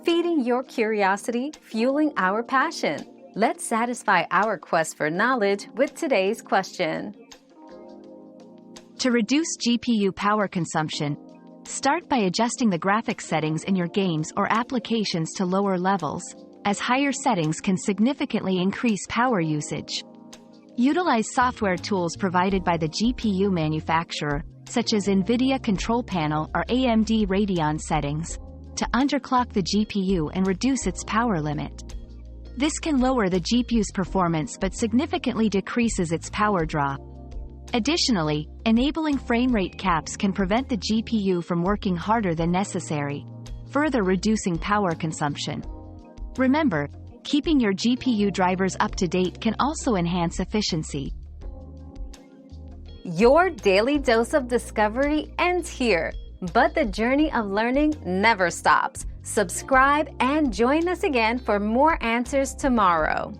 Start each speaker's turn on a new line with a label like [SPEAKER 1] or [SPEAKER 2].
[SPEAKER 1] feeding your curiosity, fueling our passion. Let's satisfy our quest for knowledge with today's question.
[SPEAKER 2] To reduce GPU power consumption, start by adjusting the graphics settings in your games or applications to lower levels, as higher settings can significantly increase power usage. Utilize software tools provided by the GPU manufacturer, such as NVIDIA Control Panel or AMD Radeon settings, to underclock the GPU and reduce its power limit. This can lower the GPU's performance but significantly decreases its power draw. Additionally, enabling frame rate caps can prevent the GPU from working harder than necessary, further reducing power consumption. Remember, keeping your GPU drivers up to date can also enhance efficiency.
[SPEAKER 1] Your daily dose of discovery ends here, but the journey of learning never stops. Subscribe and join us again for more answers tomorrow.